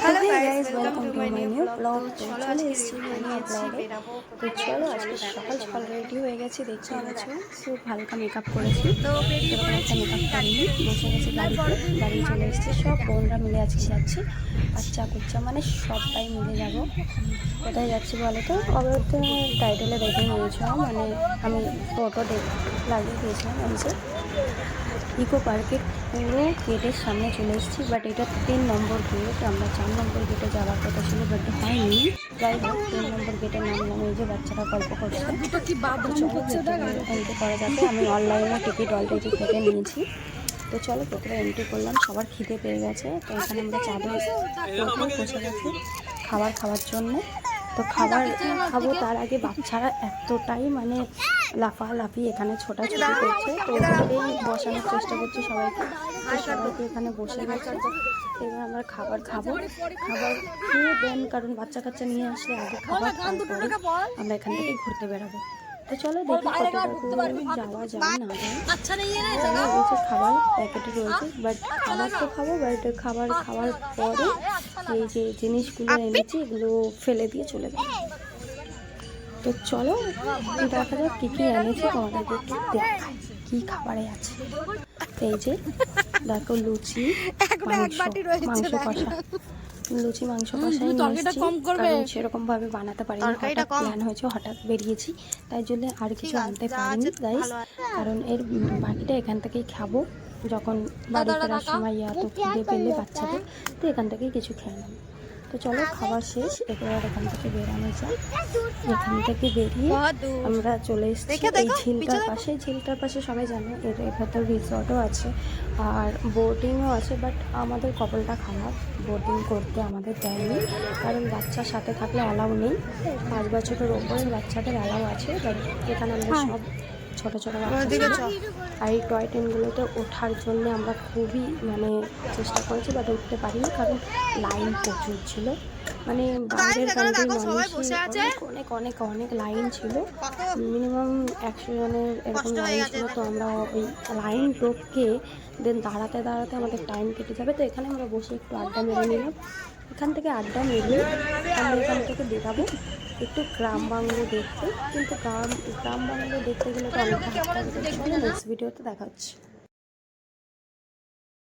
Hello guys, welcome to my new blog. তো চলে এসেছি নিউ ব্লগে। তো চলো আজকে সকাল সকাল রেডি হয়ে গেছি, দেখতে পাচ্ছ। খুব হালকা মেকআপ করেছি, সেরকম একটা মেকআপ করিনি। বসে গেছি গাড়িতে, বাড়ি চলে এসেছি। সব বোনরা মিলে আজকে যাচ্ছি, বাচ্চা কুচ্চা মানে সবাই মিলে যাব। কোথায় যাচ্ছি বলো তো? অবশ্যই টাইটেলে দেখে নিয়েছ, মানে আমি ফটো লাগিয়ে দিয়েছিলাম। এই যে ইকো পার্কের পুরো গেটের সামনে চলে এসেছি, বাট এটা 3 নম্বর গেট। আমরা 4 নম্বর গেটে যাওয়ার কথা ছিল, বাট হয়নি। যাই হোক, 3 নম্বর গেটে নামলাম। এই যে বাচ্চারা গল্প করছে, এন্ট্রি করা যাবে। আমি অনলাইনে টিকিট অলরেডি কেটে নিয়েছি। তো চলো ভেতরে এন্ট্রি করলাম। সবার খিদে পেয়ে গেছে, তো এখানে আমরা চাঁদে বসে গেছি খাবার খাওয়ার জন্য। তো খাবার খাবো তার আগে বাচ্চারা এতটাই মানে লাফালাফি এখানে ছোটাছুটি করছে, তো ওদেরকেই বসানোর চেষ্টা করছি সবাইকে। তো সবাইকে এখানে বসে গেছে। এবার আমরা খাবার খাবো। খাবার খেয়ে দেন, কারণ বাচ্চা কাচ্চা নিয়ে আসলে আগে খাবার, তারপরে আমরা এখান থেকে ঘুরতে বেরাবো। তো চলো দেখি কতটুকু যাওয়া যায় না যায়। এই যে খাবার প্যাকেটে রয়েছে, বাট খাবার তো খাবো, বাট খাবার খাওয়ার পরে এই যে জিনিসগুলো এনেছি এগুলো ফেলে দিয়ে চলে যাবো। তো চলো দেখা যাক কী কী এনেছি, তোমাদেরকে একটু দেখাই কী খাবারে আছে। এই যে দেখো লুচি, মাংস কষা। লুচি মাংস কষাই নিয়েছি, কারণ সেরকমভাবে বানাতে পারিনি। হঠাৎ প্ল্যান হয়েছে, হঠাৎ বেরিয়েছি, তাই জন্য আর কিছু আনতে পারিনি গাইস। কারণ এর বাকিটা এখান থেকেই খাবো, যখন বাড়ি ফেরার সময় তো খিদে পেলে বাচ্চাদের, তো এখান থেকেই কিছু খেয়ে নেব। তো চলো খাবার শেষ, এবার এখান থেকে বেরানো যায়। এখান থেকে বেরিয়ে আমরা চলে এসেছি এই ঝিলটার পাশে। ঝিলটার পাশে সবাই জানে এর ভেতর রিসর্টও আছে আর বোটিংও আছে, বাট আমাদের কপালটা খারাপ, বোটিং করতে আমাদের দেয়নি, কারণ বাচ্চার সাথে থাকলে অ্যালাউ নেই। 5 বছরের ওপরের বাচ্চাদের অ্যালাউ আছে, বাট এখানে আমরা সব ছোটো ছোটো বাচ্চা। আর এই টয় ট্রেনগুলোতে ওঠার জন্য আমরা খুবই মানে চেষ্টা করেছি, বাট উঠতে পারিনি, কারণ লাইন প্রচুর ছিল। মানে বাইরের কান্ট্রির মানুষের অনেক অনেক অনেক লাইন ছিল, মিনিমাম 100 জনের এরকম লাইন ছিল। তো আমরা ওই লাইন টপকে দেন দাঁড়াতে দাঁড়াতে আমাদের টাইম কেটে যাবে। তো এখানে আমরা বসে একটু আড্ডা মেরে নিলাম। এখান থেকে আড্ডা মেরে আমরা এখান থেকে বেরাবো একটু গ্রাম বাংলো দেখতে, কিন্তু গ্রাম বাংলো দেখতে গেলে তো অনেকটা নেক্সট ভিডিওতে দেখা হচ্ছে।